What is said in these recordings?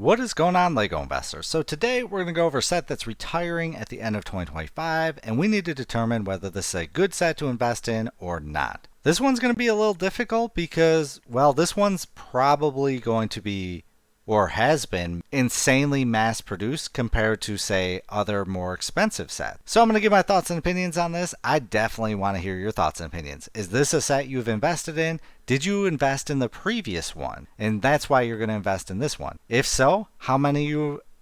What is going on, LEGO investors? So today we're going to go over a set that's retiring at the end of 2025, and we need to determine whether this is a good set to invest in or not. This one's going to be a little difficult because, well, this one's probably going to be, or has been, insanely mass produced compared to, say, other more expensive sets. So I'm going to give my thoughts and opinions on this. I definitely want to hear your thoughts and opinions. Is this a set you've invested in? Did you invest in the previous one? And that's why you're going to invest in this one. If so, how many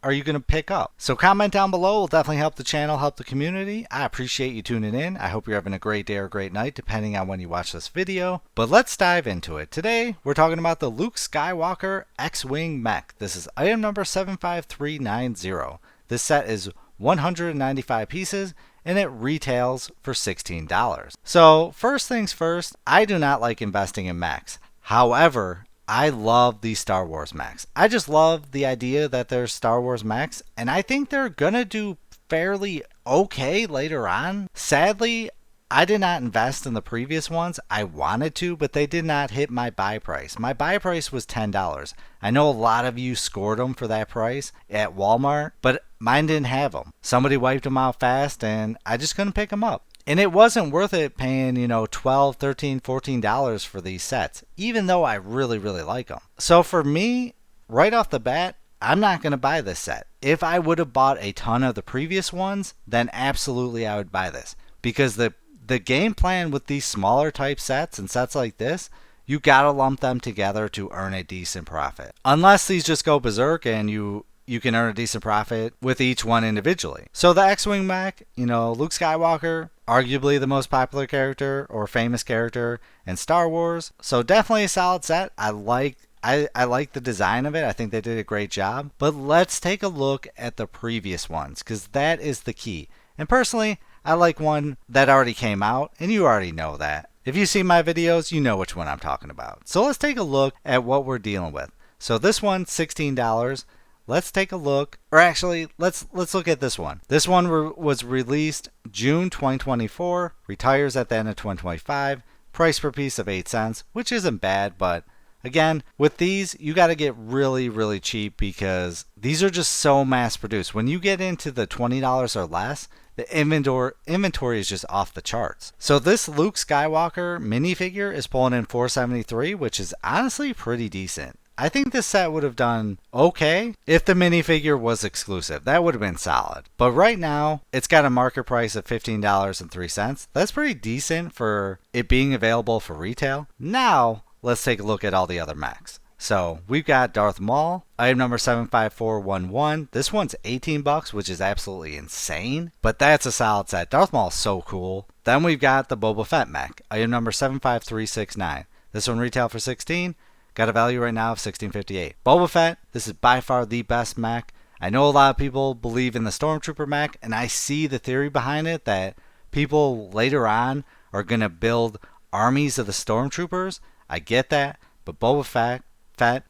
are you going to pick up? So comment down below. Will definitely help the channel, help the community. I appreciate you tuning in. I hope you're having a great day or great night, depending on when you watch this video. But let's dive into it. Today, we're talking about the Luke Skywalker X-Wing mech. This is item number 75390. This set is 195 pieces, and it retails for $16. So first things first, I do not like investing in mechs. However, I love these Star Wars mechs. I just love the idea that there's Star Wars mechs, and I think they're gonna do fairly okay later on. Sadly, I did not invest in the previous ones. I wanted to, but they did not hit my buy price. My buy price was $10. I know a lot of you scored them for that price at Walmart, but mine didn't have them. Somebody wiped them out fast, and I just couldn't pick them up. And it wasn't worth it paying, $12, $13, $14 for these sets, even though I really, really like them. So for me, right off the bat, I'm not going to buy this set. If I would have bought a ton of the previous ones, then absolutely I would buy this. Because the game plan with these smaller type sets and sets like this, you gotta lump them together to earn a decent profit. Unless these just go berserk and you can earn a decent profit with each one individually. So the X-Wing mech, Luke Skywalker, arguably the most popular character or famous character in Star Wars. So definitely a solid set. I like the design of it. I think they did a great job. But let's take a look at the previous ones, because that is the key. And personally, I like one that already came out, and you already know that. If you see my videos, you know which one I'm talking about. So let's take a look at what we're dealing with. So this one's $16. Let's take a look, or actually, let's look at this one. This one was released June 2024, retires at the end of 2025, price per piece of 8 cents, which isn't bad, but again, with these, you got to get really, really cheap because these are just so mass produced. When you get into the $20 or less, the inventory is just off the charts. So this Luke Skywalker minifigure is pulling in $473, which is honestly pretty decent. I think this set would have done okay if the minifigure was exclusive. That would have been solid. But right now, it's got a market price of $15.03. That's pretty decent for it being available for retail. Now, let's take a look at all the other mechs. So we've got Darth Maul, item number 75411. This one's $18, which is absolutely insane, but that's a solid set. Darth Maul is so cool. Then we've got the Boba Fett mech, item number 75369. This one retail for $16. Got a value right now of $16.58. Boba Fett, this is by far the best mech. I know a lot of people believe in the Stormtrooper mech, and I see the theory behind it that people later on are going to build armies of the Stormtroopers. I get that, but Boba Fett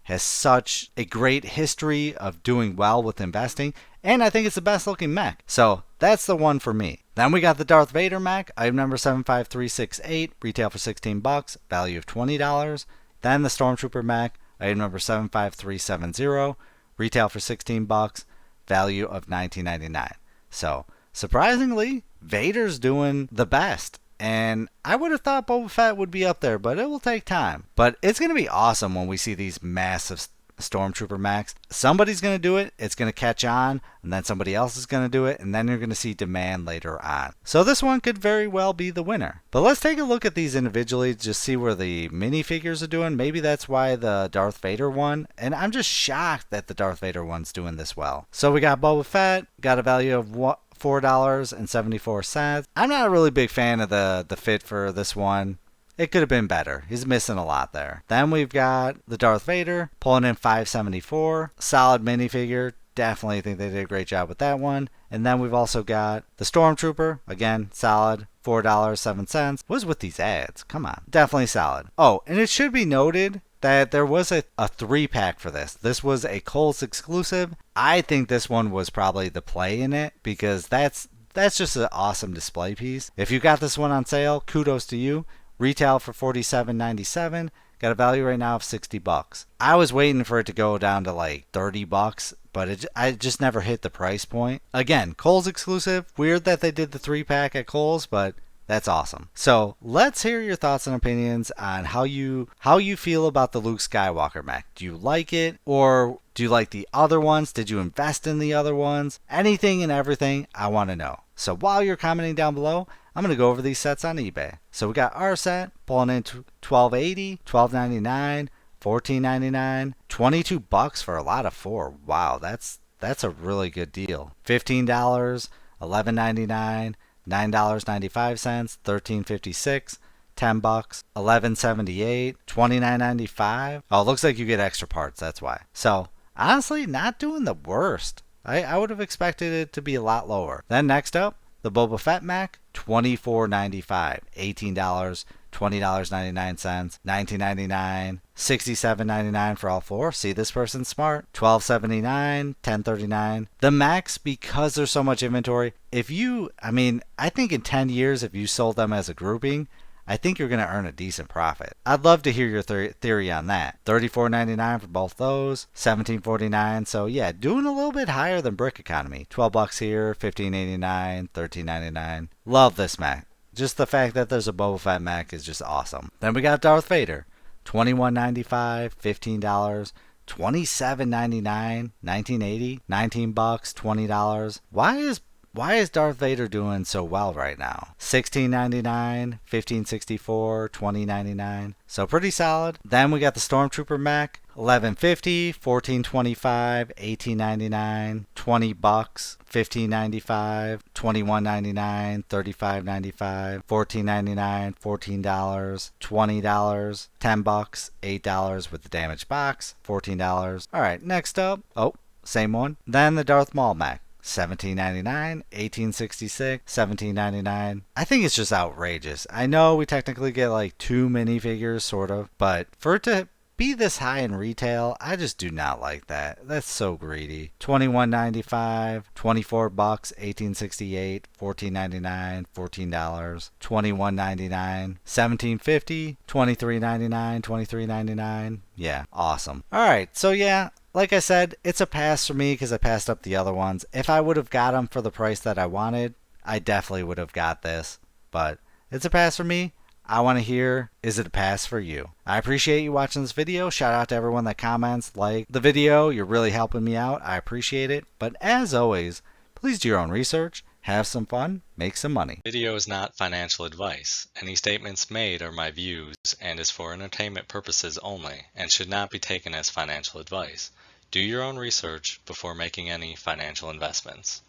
has such a great history of doing well with investing, and I think it's the best looking mech. So that's the one for me. Then we got the Darth Vader mech, item number 75368, retail for $16, value of $20. Then the Stormtrooper mech, item number 75370, retail for $16, value of $19.99. So surprisingly, Vader's doing the best. And I would have thought Boba Fett would be up there, but it will take time. But it's going to be awesome when we see these massive Stormtrooper mechs. Somebody's going to do it, it's going to catch on, and then somebody else is going to do it, and then you're going to see demand later on. So this one could very well be the winner. But let's take a look at these individually, just see where the minifigures are doing. Maybe that's why the Darth Vader one, and I'm just shocked that the Darth Vader one's doing this well. So we got Boba Fett, got a value of $4.74. I'm not a really big fan of the fit for this one. It could have been better. He's missing a lot there. Then we've got the Darth Vader pulling in $5.74. Solid minifigure. Definitely think they did a great job with that one. And then we've also got the Stormtrooper. Again, solid. $4.07. What is with these ads? Come on. Definitely solid. Oh, and it should be noted that there was a 3-pack for this. This was a Kohl's exclusive. I think this one was probably the play in it because that's just an awesome display piece. If you got this one on sale, kudos to you. Retail for $47.97. Got a value right now of $60. I was waiting for it to go down to like $30, but I just never hit the price point. Again, Kohl's exclusive. Weird that they did the 3-pack at Kohl's, but that's awesome. So let's hear your thoughts and opinions on how you feel about the Luke Skywalker mech. Do you like it, or do you like the other ones? Did you invest in the other ones? Anything and everything, I want to know. So while you're commenting down below, I'm going to go over these sets on eBay. So we got our set pulling in $12.80, $12.99, $14.99, $22 for a lot of 4. Wow, that's a really good deal. $15, $11.99, $9.95, $13.56, $10, $11.78, $29.95. Oh, it looks like you get extra parts, that's why. So honestly, not doing the worst. I would have expected it to be a lot lower. Then next up, the Boba Fett mech, $24.95, $18, $20.99, $19.99, $67.99 for all 4. See, this person's smart. $12.79, $10.39. The mechs, because there's so much inventory, I think in 10 years, if you sold them as a grouping, I think you're going to earn a decent profit. I'd love to hear your theory on that. $34.99 for both those, $17.49. So yeah, doing a little bit higher than Brick Economy. $12 here, $15.89, $13.99. Love this mech. Just the fact that there's a Boba Fett mech is just awesome. Then we got Darth Vader. $21.95, $15, $27.99, $19.80, $19, $20. Why is Darth Vader doing so well right now? $16.99, $15.64, $20.99. So pretty solid. Then we got the Stormtrooper mech. $11.50, $14.25, $18.99, $20, $15.95, $21.99, $35.95, $14.99, $14, $20, $10, $8 with the damaged box, $14. All right, next up. Oh, same one. Then the Darth Maul mech. $17.99, $18.66, $17.99. I think it's just outrageous. I know we technically get like 2 minifigures, sort of, but for it to be this high in retail, I just do not like that. That's so greedy. $21.95, $24, $18.68, $14.99, $14, $21.99, $17.50, $23.99, $23.99. Yeah, awesome. All right, so yeah. Like I said, it's a pass for me because I passed up the other ones. If I would have got them for the price that I wanted, I definitely would have got this. But it's a pass for me. I want to hear, is it a pass for you? I appreciate you watching this video. Shout out to everyone that comments, like the video. You're really helping me out. I appreciate it. But as always, please do your own research. Have some fun, make some money. Video is not financial advice. Any statements made are my views and is for entertainment purposes only and should not be taken as financial advice. Do your own research before making any financial investments.